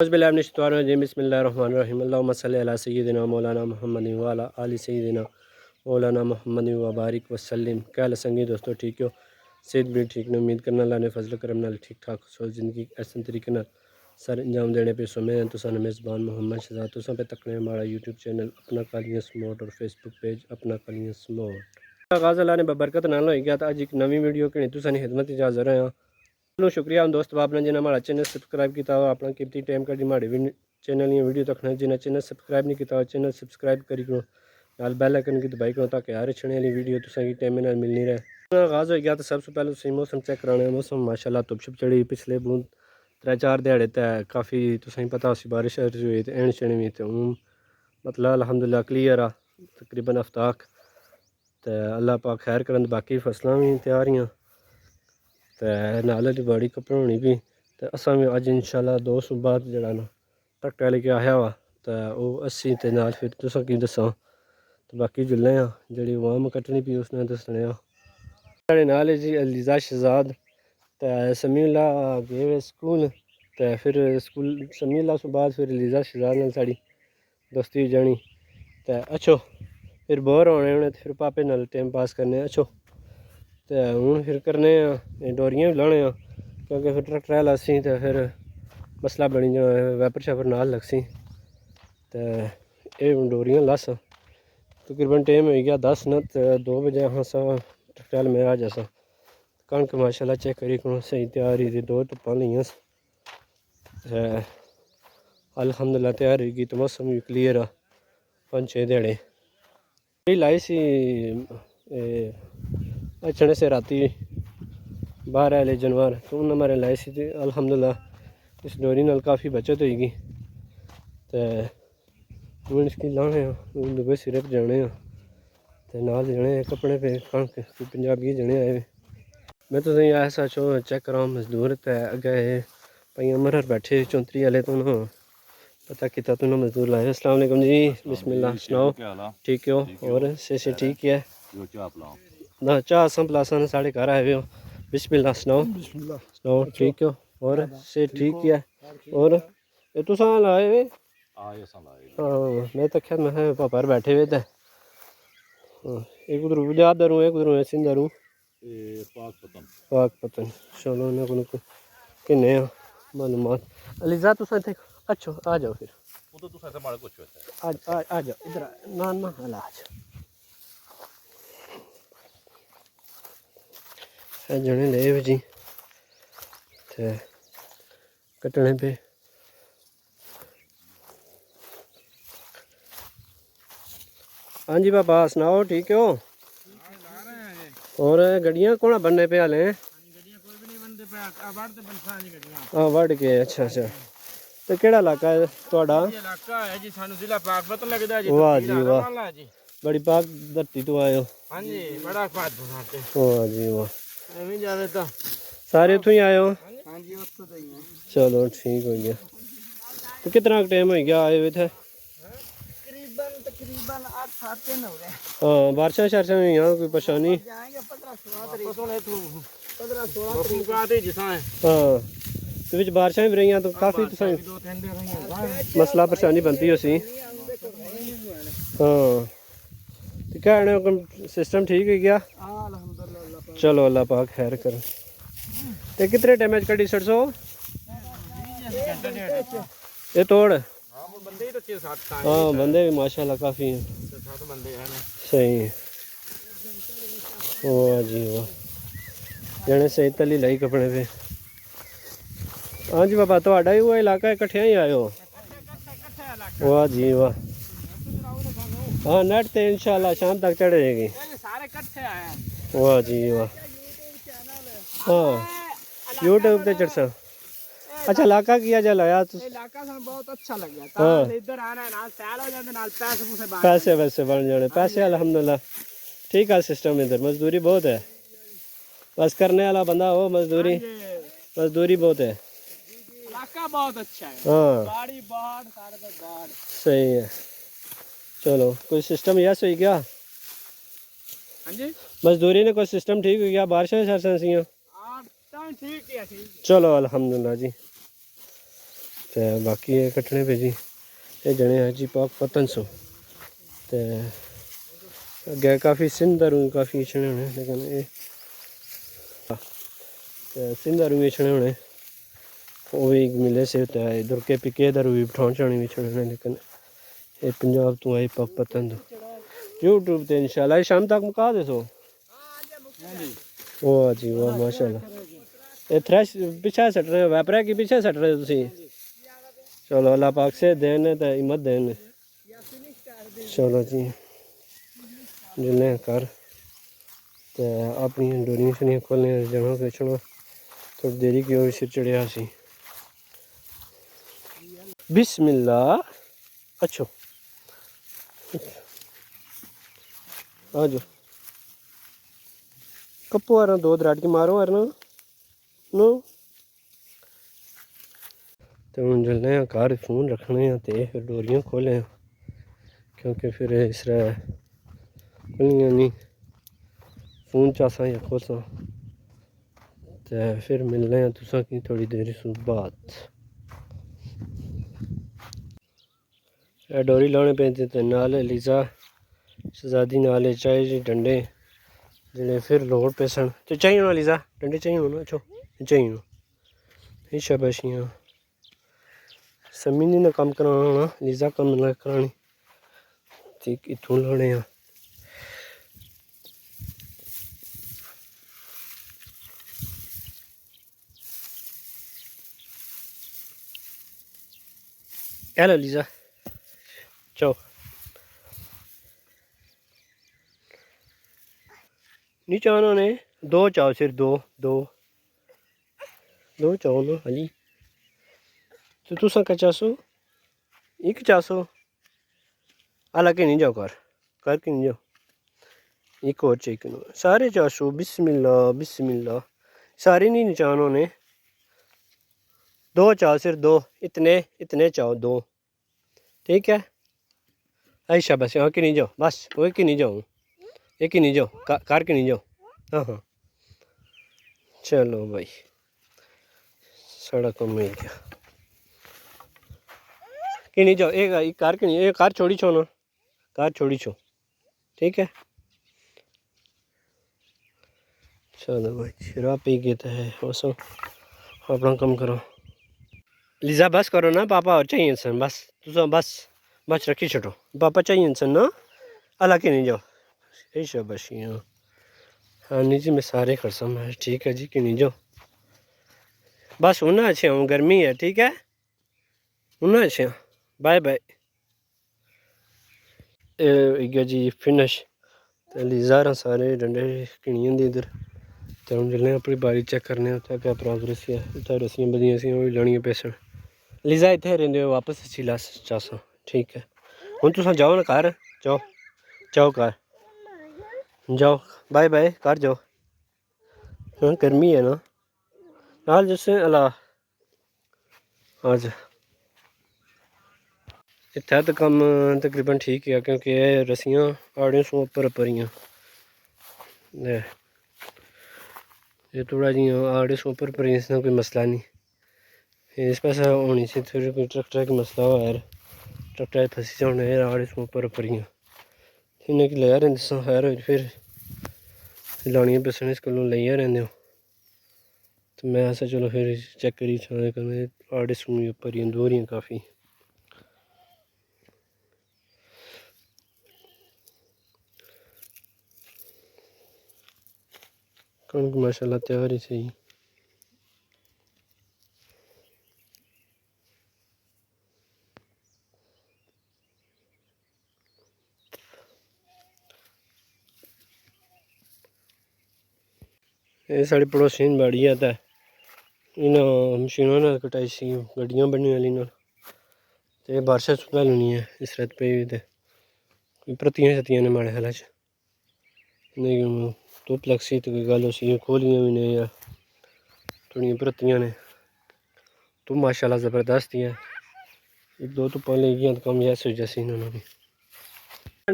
बिस्मिल्लाहिर्रहमानिर्रहीम अल्लाहुम्मा सल्लि अला सय्यिदिना मौलाना मुहम्मद व अला आलि सय्यिदिना मौलाना मुहम्मद व बारिक वसल्लम। क्या हाल संगी दोस्तों, ठीक हो? सेहत भी ठीक ने, उम्मीद करना अल्लाह ने फजल करम नाल ठीक ठाक सो जिंदगी ऐसे तरीके नाल सर अंजाम देने पे सो मैं तुसा मेज़बान मोहम्मद शहजाद तुसा पे तकने हमारा यूट्यूब चैनल अपना कालियां स्मोट और फेसबुक पेज अपना कालियां स्मोट आगाज़ अल्लाह ने बरकत नाल हो गया। अज एक नवी वीडियो के तुसा खिदमत हाज़र हैं। चलो शुक्रिया उन दोस्त बाब ने जिन्हें हमारा चैनल सब्सक्राइब किया हुआ, अपना कीमती टाइम कर हमारे चैनल या वीडियो तक जिन्हें चैनल सब्सक्राइब नहीं किया चैनल सब्सक्राइब करी करो, नाल बेल आइकन की दबाई करो ताकि हर छने वाली वीडियो तुसा की टाइम नाल मिलनी रहे। आगाज़ हो गया तो सबसे पहले तुम मौसम चेक कराने। मौसम माशाल्लाह धुप छुप चढ़ी, पिछले बूंद 3-4 दिहाड़े तक काफ़ी तुसें पता उसी बारिश हुई तो एन छनी हुई तो हूँ मतलब अल्हम्दुलिल्लाह क्लियर आ तकरीबन हफ्ता तो अल्लाह पाक खैर करन। बाकी फसलां भी तैयार ही तो नाल दी बड़ी कपड़ोनी भी तो असा भी अज इंशाल्लाह 2 सूह बाद जड़ा ना ट्रैक्टर लेके आया वा तो वह 80 ते नाल फिर तुसा की दसा तो बाकी जुल्ले जी वाम कट्टनी पी उसने दसने साढ़े नाल जी अलीज़ा शहजाद तो समीउल्ला गए हुए स्कूल तो फिर स्कूल समीउल्ला तो बाद फिर अलीज़ा शहजाद नाल साड़ी दोस्ती हो जानी तो अच्छो फिर बोर होने उन्हें फिर पापे नाल टाइम पास करने अच्छो तो हूँ फिर करने डोरियां भी लाने क्योंकि फिर ट्रैक्टर वाला सी तो फिर मसला बनी जाना वैपर शैपर नाल लगसी तो ये डोरियां लस तकरीबन टाइम हो गया 10 न तो 2 बजे हाँ सा ट्रैक्टर में आ जासा कणक माशाल्लाह चेक करी को सही तैयार ही 2 धुप्पां लियां अल्हम्दुलिल्लाह तैयार होगी तो मौसम भी क्लियर आ 5-6 दिहाड़े लाई सी अचने से राती बाहर आए जानवर तो उन्हें हमारे लाई सी अल्हम्दुलिल्लाह इस डोरी नाल काफ़ी बचत होगी तो हूँ इसकी लाने दुबई सिरप जाने तो नाल जाने कपड़े पे कणक पंजाबी जने आए मैं तो ऐसा चो चेक करा मजदूर तो अगे भाई अमर बैठे 34 वाले तो ना पता किया तो ना मजदूर लाए। अस्सलाम वालेकुम जी, बिस्मिल्लाह सुनाओ ठीक हो और से ठीक है ना चाह असम प्लासा ने साढ़े घर आए हो बिस्मिल्लाह सुनाओ ठीक हो और से ठीक है और ये तुसा लाए वे हाँ मैं तो क्या मैं पापा बैठे हुए थे एक उधर गुजरात एक उधर सिंध पाक पतन चलो उन्हें को किन्ने मालूमात अलीज़ा तुसा इत्थे अच्छो आ जाओ फिर आ जाओ इधर ना ना हला आ जाओ जने ले जी ते कटने पे हाँ जी पापा सुनाओ ठीक हो और गड्डियाँ कौन बनने पे हाले हाँ वड़ के अच्छा अच्छा तो केड़ा इलाका है थोड़ा वाह जी वाह बड़ी पाक धरती तो आए हो वाह जी वाह सारे उतों ही आए हो चलो ठीक हो गया तो कितना टाइम हो गया आए हुए थे हाँ बारिशा शारशा में यहाँ कोई परेशानी हाँ तो बिच बारिशा भी रही तो काफ़ी मसला परेशानी बनती हो सी हाँ तो क्या सिस्टम ठीक है क्या चलो अल्लाह पाक खैर कर तो कितने टाइम कड़ी सरसो ये तोड़ हाँ बंदे भी माशाल्लाह काफ़ी हैं सही है वाह जी वाह जने सही तली लाई कपड़े पे हाँ जी बाबा तो ही हुआ इलाका इकट्ठे ही आए हो वाह जी वाह हाँ नेट तो इंशाल्लाह शाम तक चढ़ जाएगी वाह जी वाह हाँ यूट्यूब पे चढ़ सा अच्छा इलाका किया जा लाया इलाका बहुत अच्छा लग गया हाँ इधर आना है नाल सैल हो जाते नाल पैसे वैसे बन जाने पैसे अल्हम्दुलिल्लाह ठीक है सिस्टम इधर मजदूरी बहुत है बस करने वाला बंदा हो मजदूरी बहुत है इलाका बहुत अच्छा है हाँ बाड़ी बाढ़ सारे पे बाढ़ सही है चलो कोई सिस्टम यस हो गया हाँ जी मजदूरी ने कोई सिस्टम ठीक हो गया बारिशें शारशें सी चलो अल्हम्दुलिल्लाह जी तो बाकी ये कट्टने पे जी ये जने हाजी पाक पतन सो तो अगे काफ़ी सिंध दारू काफ़ी छने होने लेकिन ये सिंध दारू भी छने होने वो भी मिले से होता है इधर के पिके दारू भी बिठान चाणी भी छने होने लेकिन ये पंजाब तो आई पाक पतन दो यूट्यूब ते इंशाल्लाह शाम तक मुका दे सो वाह जी वाह माशाल्लाह ये थ्रेश पीछे सट रहे व्यापार की पीछे सट रहे तुसी चलो अल्लाह पाक से देन तो हिम्मत देन चलो जी जिले कर तो अपनी डोरियां शनियां खोलने जाना बेचना थोड़ी देरी की और सिर चढ़िया सी बिस्मिल्लाह अच्छो आ जाओ कप्पू आ रहा दो दराट की मारो आ रहा नो तो हम जल्दे हैं घर फोन रखने हैं तो फिर डोरियां खोलें क्योंकि फिर इस तरह खुलियां नहीं फोन चासा या खोसा तो फिर मिलने हैं तुसा की थोड़ी देर बाद डोरी लाने पैंती तो नाल लीजा शहजादी नाल चाहे जी डंडे जिन्हें फिर लोड़ पैसन तो चाहिए ना लीजा डंडे चाहिए ना अच्छो चाहिए ये शाबाशियाँ समीनी ने काम कराना होना लीजा कम ना करानी ठीक इतों लाने हैं हेलो लीजा चाओ नहीं चाहना ने दो चाओ सिर्फ दो दो दो चाओ ना अली तो तुसा का चासो एक चासो अला के नहीं जाओ कर के नहीं जाओ एक और चाहिए सारे चासो बिस्मिल्लाह बिस्मिल्लाह सारे नहीं चाहना ने दो चाओ सिर्फ दो इतने इतने चाओ दो ठीक है ऐशा बस यहाँ के नहीं जाओ बस वो के नहीं जाओ एक ही नहीं जाओ कार के नहीं जाओ हाँ हाँ चलो भाई सारा कम मिल गया कि नहीं जाओ एक कार के नहीं एक कार छोड़ी छो ना कार छोड़ी छो ठीक है चलो भाई शराब पी गए तो है वैसा अपना कम करो लीजा बस करो ना पापा और चाहिए इंसान बस तुम बस रखी छोड़ो पापा चाहिए इंसान ना अलग के नहीं जाओ यही शाबाशियाँ हाँ नहीं जी मैं सारे कर सम ठीक है जी कि नहीं जाओ बस होना अच्छे हूँ गर्मी है ठीक है होना अच्छे बाय बाय जी फिनिश लीजा सारे डंडे किनियां दी इधर तो हम जल्ने अपनी बारी चेक करने उत्थे क्या प्रोग्रेस है उत्थे रस्सियां बदियां सी ओही लानियां पैसन लीजा इत्थे रहिंदे हो वापस अच्छी लास चासा ठीक है हुण तुसां जाओ ना घर जाओ जाओ घर जाओ बाय बाय घर जाओ हाँ गर्मी है ना नाल जैसे अला आज इत्थे तो कम तकरीबन ठीक है क्योंकि रस्सियां आड़े सौ उप्पर परियां ये थोड़ा जी आड़े सौ उप्पर परियां इसका कोई मसला नहीं इस पास होनी सी थोड़ी कोई ट्रैक्टर का मसला हो यार ट्रैक्टर फंसी जाने आड़े सौ उप्पर परियां इन्हें कि लिया रहिंदे खैर फिर लानियां पैसन इस कोलों लिया रहिंदे हो तो मैं ऐसा चलो फिर चेक करी कन्नै आड़े सूई उप्पर दोहरियां काफ़ी कणक माशाल्लाह तैयार ही सही ये साढ़े पड़ोसी बाड़ी है तो इन मशीनों ने कटाई सी गड्डियां बनने वाली तो बारिश सुधा लनी है इस रात पे तो प्रतियां शतियां ने माड़े हाल धुप लग सी तो कोई गल उसी खोलियां भी नहीं या थोड़ियां प्रतियां ने तो माशाल्लाह ज़बरदस्त ही है एक दो धुप्पां लगी तो कम जैसे जैसी इन्होंने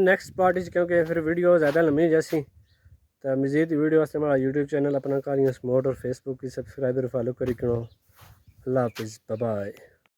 नेक्स्ट पार्ट क्योंकि फिर वीडियो ज़्यादा लम्बी जैसी तो मज़ीद वीडियो वास्ते हमारा यूट्यूब चैनल अपना करिए सपोर्ट और फेसबुक की सब्सक्राइबर फॉलो करी करो अल्लाह हाफिज़ बाय बाय।